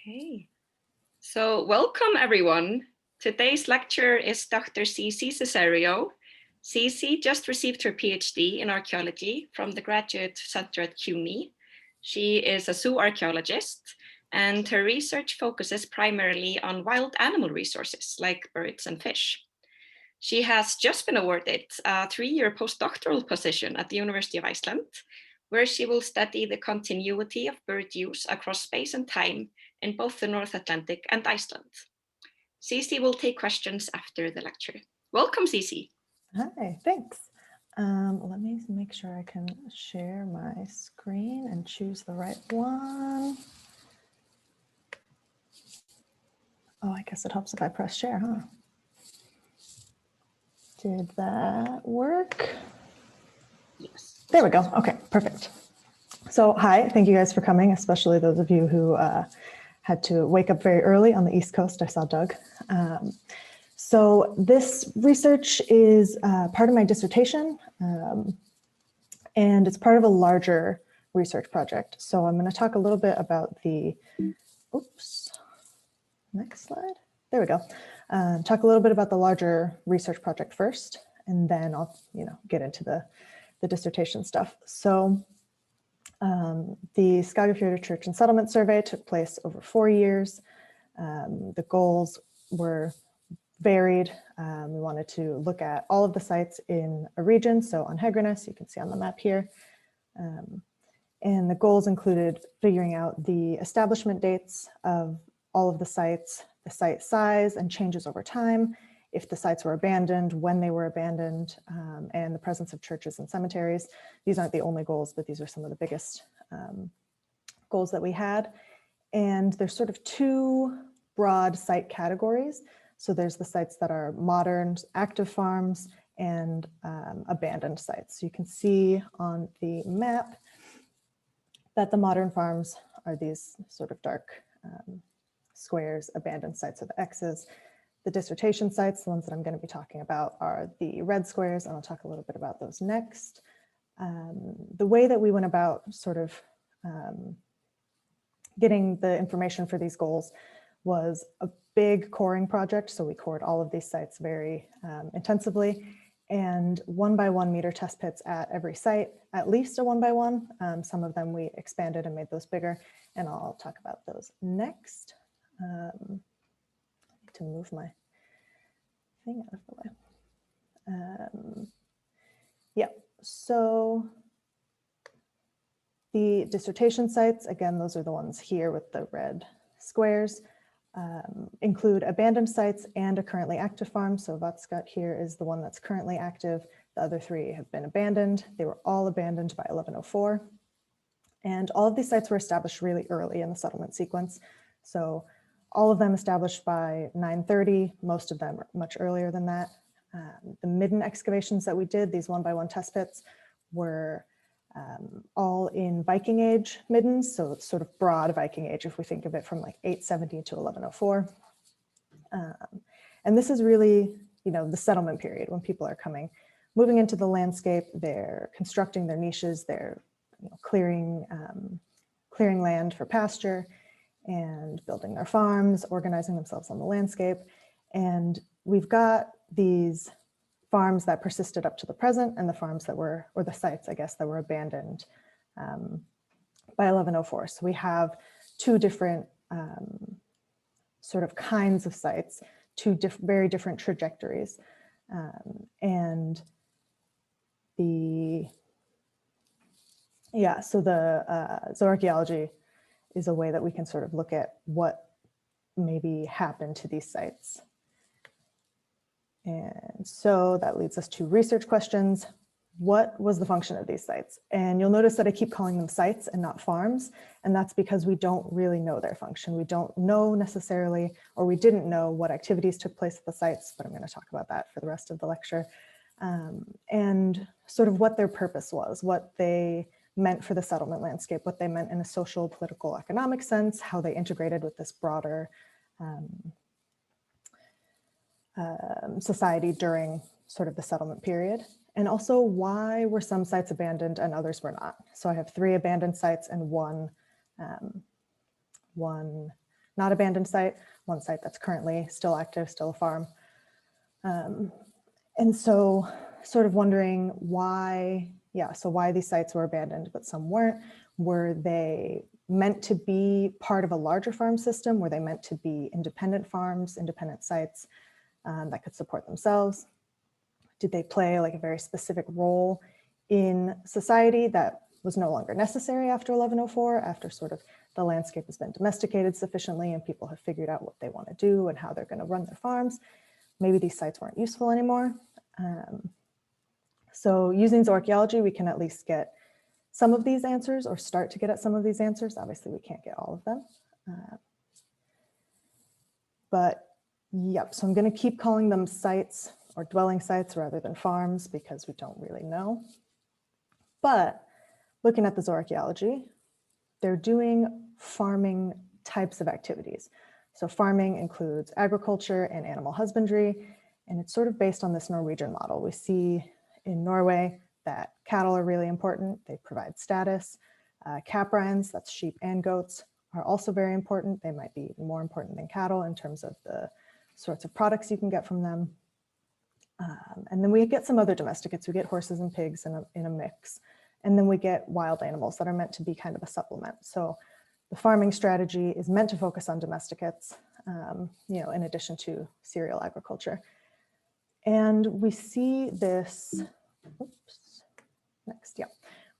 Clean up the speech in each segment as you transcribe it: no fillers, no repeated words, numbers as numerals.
Okay, so welcome everyone. Today's lecture is Dr. Ceecee Cesario. Ceecee just received her PhD in archaeology from the Graduate Center at CUNY. She is a zoo archaeologist, and her research focuses primarily on wild animal resources like birds and fish. She has just been awarded a 3-year postdoctoral position at the University of Iceland, where she will study the continuity of bird use across space and time in both the North Atlantic and Iceland. Ceecee will take questions after the lecture. Welcome, Ceecee. Hi, thanks. Let me make sure I can share my screen and choose the right one. Oh, I guess it helps if I press share, huh? Did that work? Yes. There we go. Okay, perfect. So hi, thank you guys for coming, especially those of you who had to wake up very early on the East Coast. I saw Doug. So this research is part of my dissertation, and it's part of a larger research project. So I'm going to talk a little bit about the, oops, next slide. There we go. Talk a little bit about the larger research project first, and then I'll get into the dissertation stuff. So the Skagafjörður Church and Settlement Survey took place over 4 years. The goals were varied. We wanted to look at all of the sites in a region. So on Hegranes, you can see on the map here. And the goals included figuring out the establishment dates of all of the sites, the site size and changes over time, if the sites were abandoned, when they were abandoned, and the presence of churches and cemeteries. These aren't the only goals, but these are some of the biggest goals that we had. And there's sort of two broad site categories. So there's the sites that are modern, active farms, and abandoned sites. So you can see on the map that the modern farms are these sort of dark squares, abandoned sites are the X's. The dissertation sites, the ones that I'm going to be talking about, are the red squares, and I'll talk a little bit about those next. The way that we went about sort of getting the information for these goals was a big coring project. So we cored all of these sites very intensively, and 1-by-1 meter test pits at every site, at least a 1-by-1. Some of them we expanded and made those bigger, and I'll talk about those next. To move my thing out of the way. Yeah, so the dissertation sites, again, those are the ones here with the red squares, include abandoned sites and a currently active farm. So Vatskatt here is the one that's currently active. The other 3 have been abandoned. They were all abandoned by 1104. And all of these sites were established really early in the settlement sequence. So all of them established by 930, most of them much earlier than that. The midden excavations that we did, these 1-by-1 test pits, were all in Viking Age middens, so it's sort of broad Viking Age if we think of it from like 870 to 1104. And this is really, the settlement period when people are moving into the landscape, they're constructing their niches, they're clearing land for pasture, and building their farms, organizing themselves on the landscape. And we've got these farms that persisted up to the present and the farms that were, or the sites, I guess, that were abandoned by 1104. So we have 2 different sort of kinds of sites, 2 very different trajectories. And zooarchaeology is a way that we can sort of look at what maybe happened to these sites. And so that leads us to research questions. What was the function of these sites? And you'll notice that I keep calling them sites and not farms. And that's because we don't really know their function. We don't know necessarily, or we didn't know what activities took place at the sites, but I'm going to talk about that for the rest of the lecture. And sort of what their purpose was, what they meant for the settlement landscape, what they meant in a social, political, economic sense, how they integrated with this broader society during sort of the settlement period, and also why were some sites abandoned and others were not. So I have 3 abandoned sites and one not abandoned site, one site that's currently still active, still a farm. And so sort of wondering why, so why these sites were abandoned, but some weren't. Were they meant to be part of a larger farm system? Were they meant to be independent farms, independent sites that could support themselves? Did they play like a very specific role in society that was no longer necessary after 1104, after sort of the landscape has been domesticated sufficiently and people have figured out what they want to do and how they're going to run their farms? Maybe these sites weren't useful anymore. So using zooarchaeology, we can at least get some of these answers or start to get at some of these answers. Obviously, we can't get all of them. But yep, so I'm going to keep calling them sites or dwelling sites rather than farms because we don't really know. But looking at the zooarchaeology, they're doing farming types of activities. So farming includes agriculture and animal husbandry, and it's sort of based on this Norwegian model. We see in Norway that cattle are really important. They provide status. Caprines, that's sheep and goats, are also very important. They might be even more important than cattle in terms of the sorts of products you can get from them. And then we get some other domesticates. We get horses and pigs in a mix. And then we get wild animals that are meant to be kind of a supplement. So the farming strategy is meant to focus on domesticates, in addition to cereal agriculture. And we see this,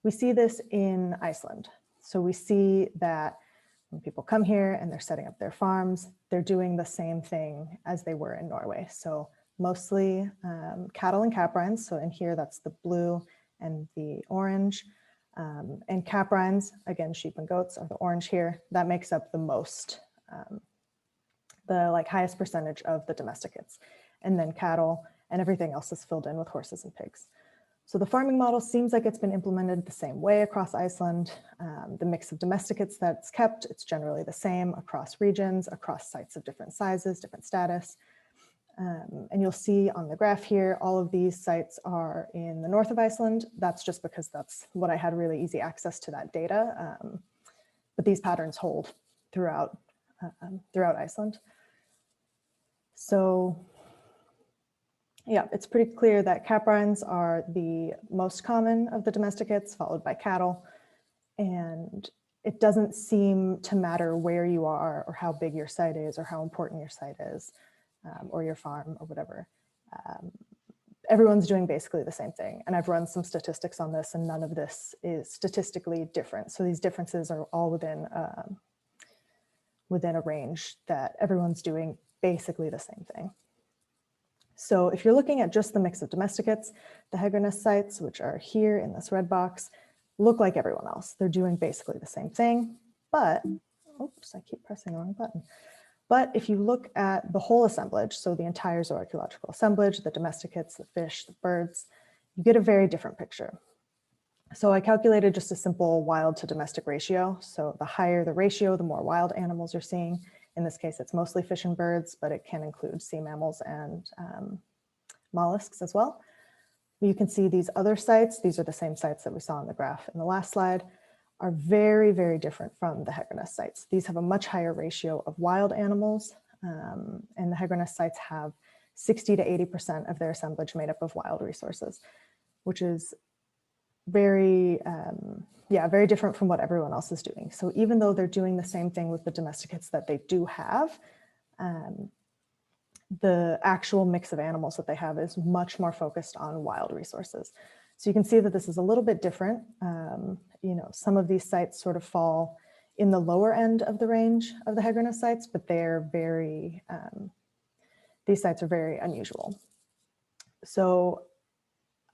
we see this in Iceland. So we see that when people come here and they're setting up their farms, they're doing the same thing as they were in Norway. So mostly cattle and caprines. So in here, that's the blue and the orange. And caprines, again, sheep and goats are the orange here. That makes up the most, the highest percentage of the domesticates. And then cattle and everything else is filled in with horses and pigs. So the farming model seems like it's been implemented the same way across Iceland. The mix of domesticates that's kept, it's generally the same across regions, across sites of different sizes, different status. And you'll see on the graph here, all of these sites are in the north of Iceland. That's just because that's what I had really easy access to that data. But these patterns hold throughout Iceland. So yeah, it's pretty clear that caprines are the most common of the domesticates, followed by cattle. And it doesn't seem to matter where you are or how big your site is or how important your site is. Or your farm or whatever. Everyone's doing basically the same thing. And I've run some statistics on this and none of this is statistically different. So these differences are all within a range that everyone's doing basically the same thing. So if you're looking at just the mix of domesticates, the Hegranes sites, which are here in this red box, look like everyone else. They're doing basically the same thing, but, oops, I keep pressing the wrong button. But if you look at the whole assemblage, so the entire zooarchaeological assemblage, the domesticates, the fish, the birds, you get a very different picture. So I calculated just a simple wild to domestic ratio. So the higher the ratio, the more wild animals you're seeing. In this case, it's mostly fish and birds, but it can include sea mammals and mollusks as well. You can see these other sites. These are the same sites that we saw on the graph in the last slide, are very, very different from the Hegranes sites. These have a much higher ratio of wild animals, and the Hegranes sites have 60 to 80% of their assemblage made up of wild resources, which is very, very different from what everyone else is doing. So even though they're doing the same thing with the domesticates that they do have, the actual mix of animals that they have is much more focused on wild resources. So you can see that this is a little bit different. Some of these sites sort of fall in the lower end of the range of the Hegranes sites, but they're very, these sites are very unusual. So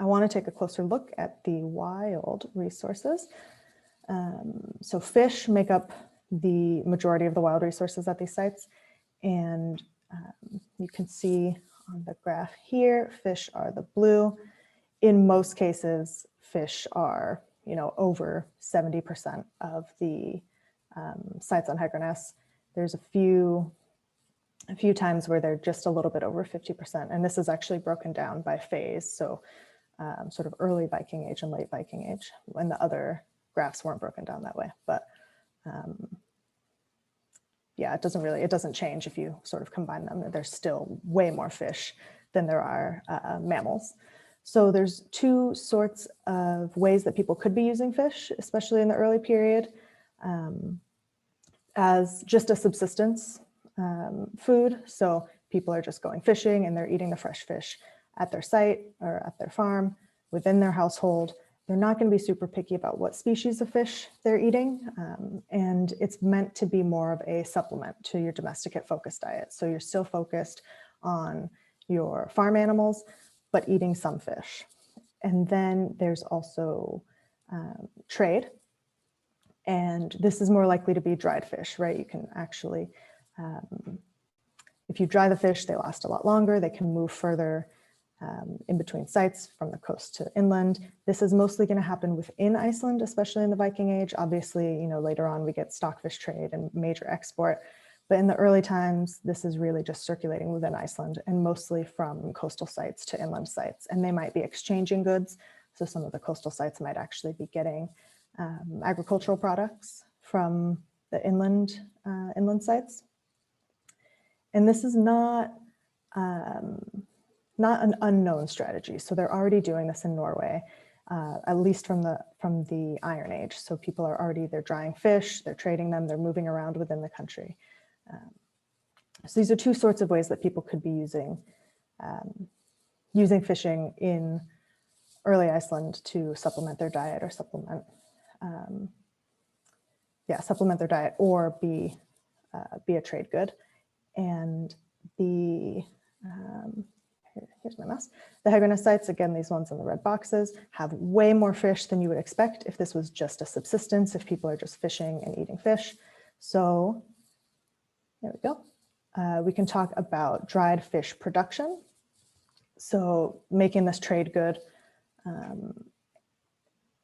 I want to take a closer look at the wild resources. So fish make up the majority of the wild resources at these sites. And you can see on the graph here, fish are the blue. In most cases, fish are, over 70% of the sites on Hegranes. There's a few times where they're just a little bit over 50%. And this is actually broken down by phase. So sort of early Viking Age and late Viking Age, when the other graphs weren't broken down that way. But yeah, it doesn't change if you sort of combine them. There's still way more fish than there are mammals. So there's two sorts of ways that people could be using fish, especially in the early period, as just a subsistence food. So people are just going fishing and they're eating the fresh fish at their site or at their farm, within their household. They're not going to be super picky about what species of fish they're eating. And it's meant to be more of a supplement to your domesticate focused diet. So you're still focused on your farm animals, but eating some fish. And then there's also trade. And this is more likely to be dried fish, right? You can actually, if you dry the fish, they last a lot longer. They can move further in between sites from the coast to inland. This is mostly going to happen within Iceland, especially in the Viking Age. Obviously, later on we get stockfish trade and major export. But in the early times, this is really just circulating within Iceland and mostly from coastal sites to inland sites. And they might be exchanging goods. So some of the coastal sites might actually be getting agricultural products from the inland sites. And this is not an unknown strategy. So they're already doing this in Norway, at least from the Iron Age. So people are already, they're drying fish, they're trading them, they're moving around within the country. So these are two sorts of ways that people could be using fishing in early Iceland to supplement their diet or supplement their diet or be a trade good. And here's my mouse. The Hegranes sites, again, these ones in the red boxes, have way more fish than you would expect if this was just a subsistence, if people are just fishing and eating fish. So there we go. We can talk about dried fish production. So making this trade good.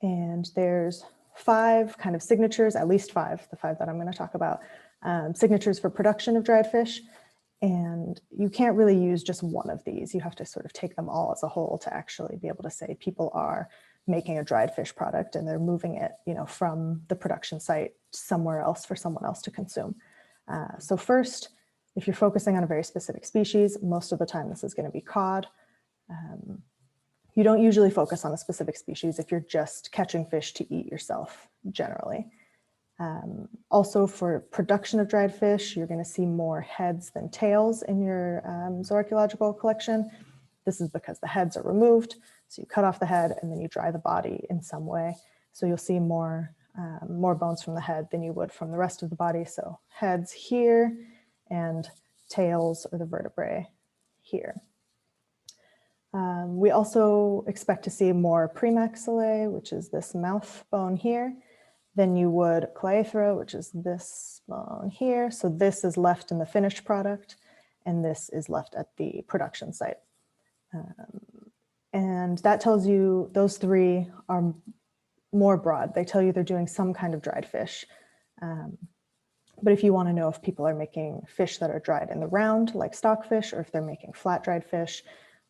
And there's 5 kind of signatures, at least 5, the 5 that I'm going to talk about, signatures for production of dried fish. And you can't really use just one of these. You have to sort of take them all as a whole to actually be able to say people are making a dried fish product and they're moving it, from the production site somewhere else for someone else to consume. So first, if you're focusing on a very specific species, most of the time this is going to be cod. You don't usually focus on a specific species if you're just catching fish to eat yourself, generally. Also for production of dried fish, you're going to see more heads than tails in your zooarchaeological collection. This is because the heads are removed. So you cut off the head and then you dry the body in some way. So you'll see more bones from the head than you would from the rest of the body. So heads here and tails or the vertebrae here. We also expect to see more premaxillae, which is this mouth bone here, than you would cleithra, which is this bone here. So this is left in the finished product, and this is left at the production site. And that tells you those 3 are more broad. They tell you they're doing some kind of dried fish. But if you want to know if people are making fish that are dried in the round, like stockfish, or if they're making flat dried fish,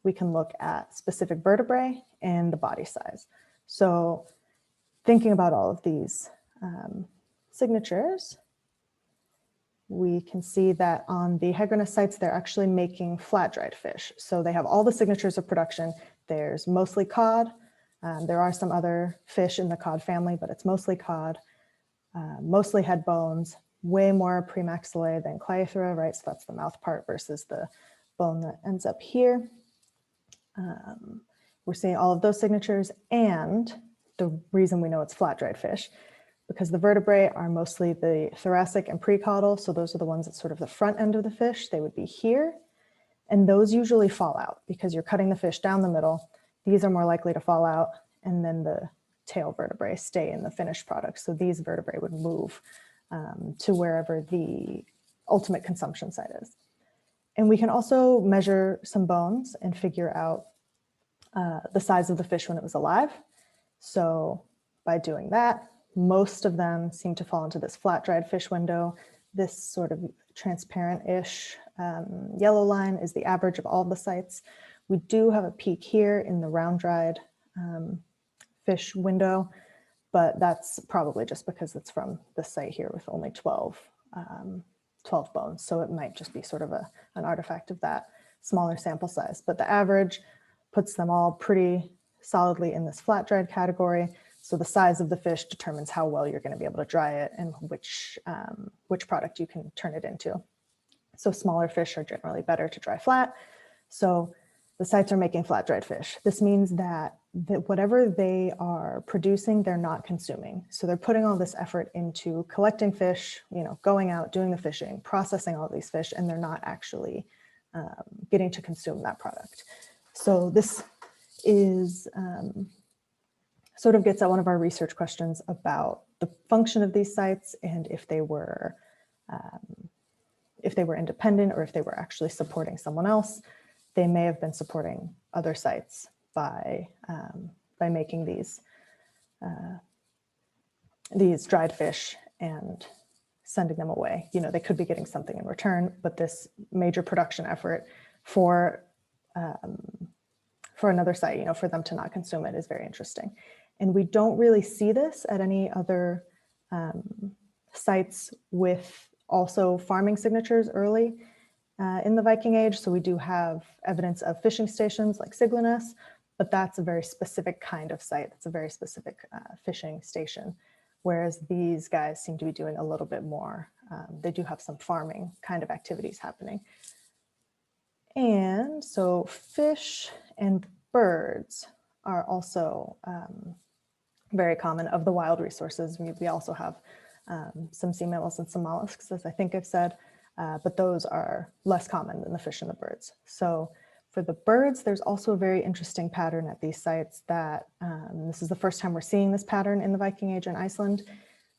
we can look at specific vertebrae and the body size. So thinking about all of these signatures, we can see that on the Hegranes sites, they're actually making flat dried fish. So they have all the signatures of production. There's mostly cod. There are some other fish in the cod family, but it's mostly cod, mostly head bones, way more premaxillae than cleithra, right? So that's the mouth part versus the bone that ends up here. We're seeing all of those signatures, and the reason we know it's flat dried fish, because the vertebrae are mostly the thoracic and precaudal. So those are the ones at sort of the front end of the fish. They would be here. And those usually fall out because you're cutting the fish down the middle. These are more likely to fall out. And then the tail vertebrae stay in the finished product. So these vertebrae would move to wherever the ultimate consumption site is. And we can also measure some bones and figure out the size of the fish when it was alive. So by doing that, most of them seem to fall into this flat dried fish window. This sort of transparent-ish yellow line is the average of all the sites. We do have a peak here in the round dried fish window, but that's probably just because it's from the site here with only 12 12 bones. So it might just be sort of an artifact of that smaller sample size. But the average puts them all pretty solidly in this flat dried category. So the size of the fish determines how well you're going to be able to dry it and which product you can turn it into. So smaller fish are generally better to dry flat. So the sites are making flat dried fish. This means that whatever they are producing, they're not consuming. So they're putting all this effort into collecting fish, going out, doing the fishing, processing all these fish, and they're not actually getting to consume that product. So this is sort of gets at one of our research questions about the function of these sites and if they were independent or if they were actually supporting someone else. They may have been supporting other sites by making these dried fish and sending them away. They could be getting something in return, but this major production effort for another site, for them to not consume it is very interesting. And we don't really see this at any other sites with also farming signatures early in the Viking Age. So we do have evidence of fishing stations like Hegranes, but that's a very specific kind of site. It's a very specific fishing station, whereas these guys seem to be doing a little bit more. They do have some farming kind of activities happening. And so fish and birds are also very common of the wild resources. We also have some sea mammals and some mollusks, as I think I've said, but those are less common than the fish and the birds. So for the birds, there's also a very interesting pattern at these sites that this is the first time we're seeing this pattern in the Viking Age in Iceland.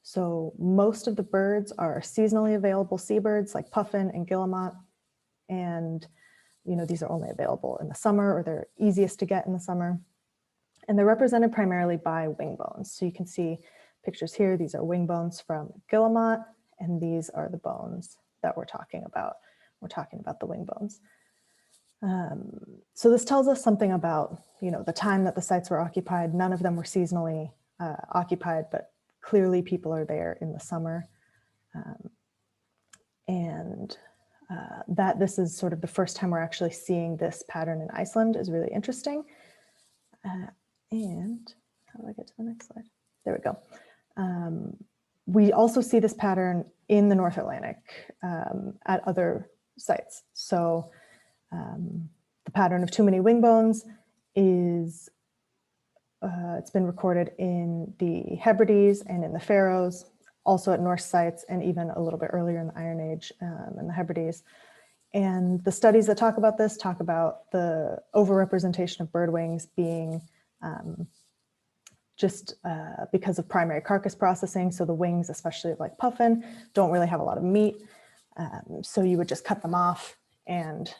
So most of the birds are seasonally available seabirds like puffin and guillemot. And these are only available in the summer, or they're easiest to get in the summer. And they're represented primarily by wing bones. So you can see pictures here. These are wing bones from guillemot, and these are the bones that we're talking about. We're talking about the wing bones. So this tells us something about, the time that the sites were occupied. None of them were seasonally occupied, but clearly people are there in the summer. That this is sort of the first time we're actually seeing this pattern in Iceland is really interesting. And how do I get to the next slide? There we go. We also see this pattern in the North Atlantic at other sites. So the pattern of too many wing bones is, it's been recorded in the Hebrides and in the Faroes, also at Norse sites, and even a little bit earlier in the Iron Age in the Hebrides. And the studies that talk about this talk about the overrepresentation of bird wings being just because of primary carcass processing. So the wings, especially like puffin, don't really have a lot of meat. So you would just cut them off and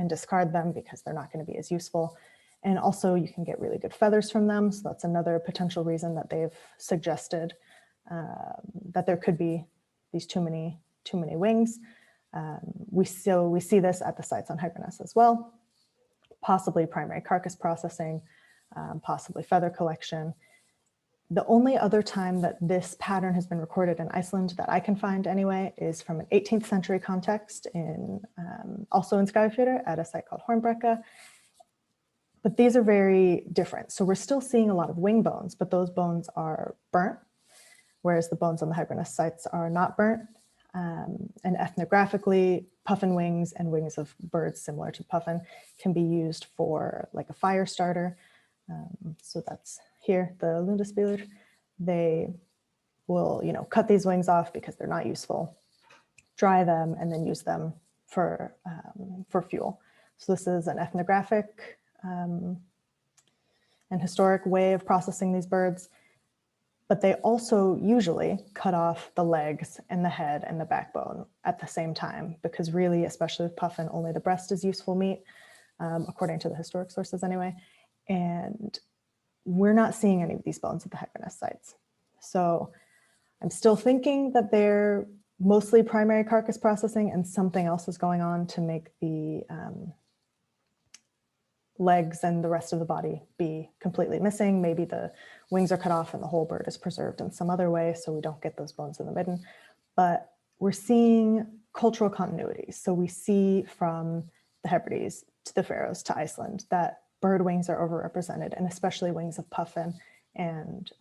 discard them because they're not going to be as useful. And also you can get really good feathers from them. So that's another potential reason that they've suggested that there could be these too many wings. We see this at the sites on Hegranes as well, possibly primary carcass processing, possibly feather collection. The only other time that this pattern has been recorded in Iceland that I can find anyway is from an 18th century context also in Skagafjörður at a site called Hornbrekka. But these are very different. So we're still seeing a lot of wing bones, but those bones are burnt, whereas the bones on the Hegranes sites are not burnt. And ethnographically, puffin wings and wings of birds similar to puffin can be used for like a fire starter. So that's here, the lundaspilur. They will, cut these wings off because they're not useful, dry them, and then use them for fuel. So this is an ethnographic and historic way of processing these birds. But they also usually cut off the legs and the head and the backbone at the same time, because really, especially with puffin, only the breast is useful meat, according to the historic sources anyway. And we're not seeing any of these bones at the Hegranes sites. So I'm still thinking that they're mostly primary carcass processing and something else is going on to make the legs and the rest of the body be completely missing. Maybe the wings are cut off and the whole bird is preserved in some other way, so we don't get those bones in the midden. But we're seeing cultural continuity. So we see from the Hebrides to the Faroes to Iceland that bird wings are overrepresented, and especially wings of puffin and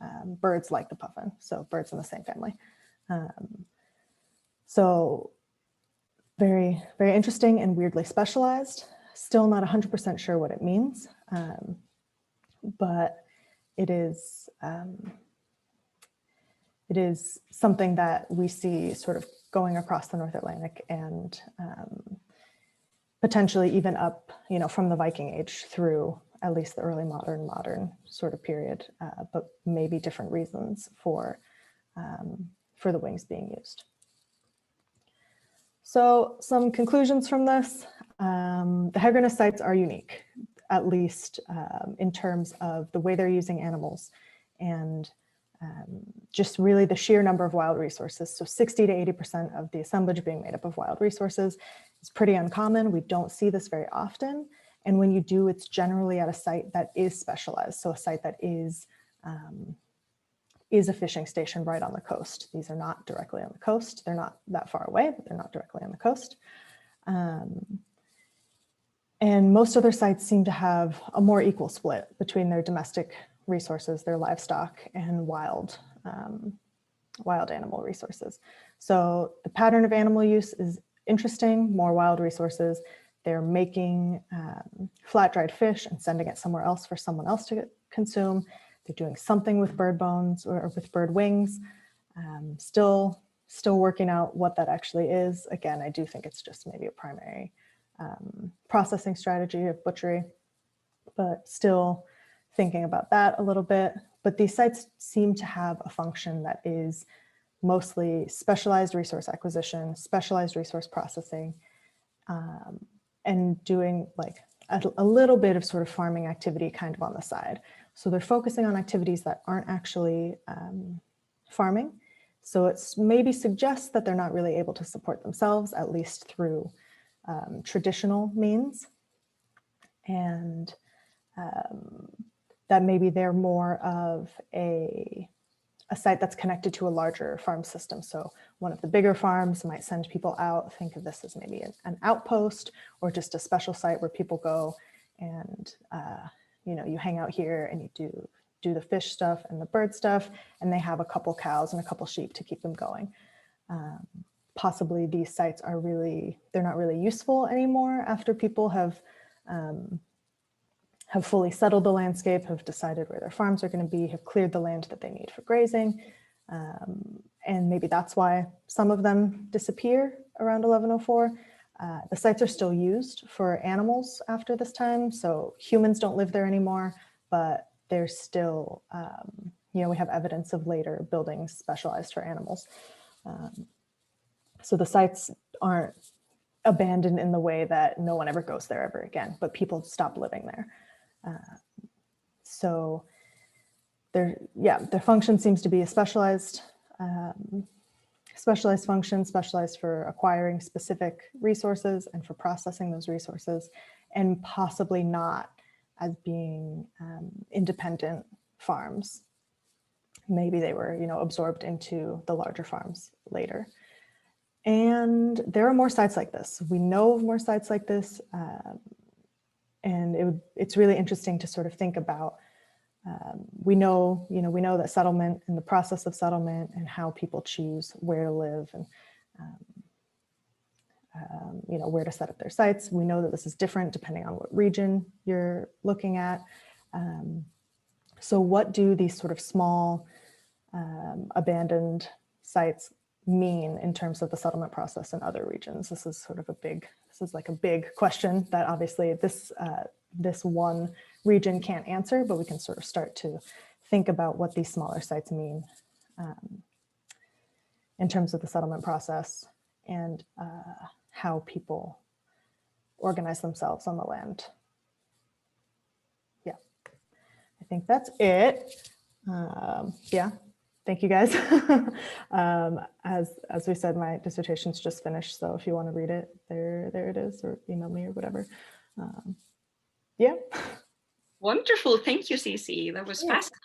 birds like the puffin, so birds in the same family. So very, very interesting and weirdly specialized. Still not 100% sure what it means, but it is something that we see sort of going across the North Atlantic and potentially even up, from the Viking Age through at least the early modern sort of period, but maybe different reasons for the wings being used. So some conclusions from this. The Hegranes sites are unique, at least in terms of the way they're using animals and just really the sheer number of wild resources. So 60 to 80% of the assemblage being made up of wild resources is pretty uncommon. We don't see this very often. And when you do, it's generally at a site that is specialized. So a site that is a fishing station right on the coast. These are not directly on the coast. They're not that far away, but they're not directly on the coast. And most other sites seem to have a more equal split between their domestic resources, their livestock, and wild animal resources. So the pattern of animal use is interesting, more wild resources. They're making flat-dried fish and sending it somewhere else for someone else to consume. They're doing something with bird bones or with bird wings. Still working out what that actually is. Again, I do think it's just maybe a primary processing strategy of butchery, but still thinking about that a little bit. But these sites seem to have a function that is mostly specialized resource acquisition, specialized resource processing, and doing like a little bit of sort of farming activity kind of on the side. So they're focusing on activities that aren't actually farming. So it's maybe suggests that they're not really able to support themselves, at least through traditional means. And that maybe they're more of a site that's connected to a larger farm system. So one of the bigger farms might send people out. Think of this as maybe an outpost or just a special site where people go and you hang out here and you do the fish stuff and the bird stuff, and they have a couple cows and a couple sheep to keep them going. Possibly these sites they're not really useful anymore after people have fully settled the landscape, have decided where their farms are going to be, have cleared the land that they need for grazing. And maybe that's why some of them disappear around 1104. The sites are still used for animals after this time. So humans don't live there anymore, but there's still, we have evidence of later buildings specialized for animals. So the sites aren't abandoned in the way that no one ever goes there ever again, but people stop living there. So their function seems to be a specialized function, specialized for acquiring specific resources and for processing those resources, and possibly not as being independent farms. Maybe they were, absorbed into the larger farms later. And there are more sites like this. We know of more sites like this. And it's really interesting to sort of think about, we know that settlement and the process of settlement and how people choose where to live and, where to set up their sites. We know that this is different depending on what region you're looking at. So what do these sort of small abandoned sites mean in terms of the settlement process in other regions? This is like a big question that obviously this one region can't answer, but we can sort of start to think about what these smaller sites mean in terms of the settlement process and how people organize themselves on the land. Yeah, I think that's it. Thank you guys. As we said, my dissertation's just finished, so if you want to read it, there it is, or email me or whatever. Yeah. Wonderful. Thank you, Ceecee. That was fascinating.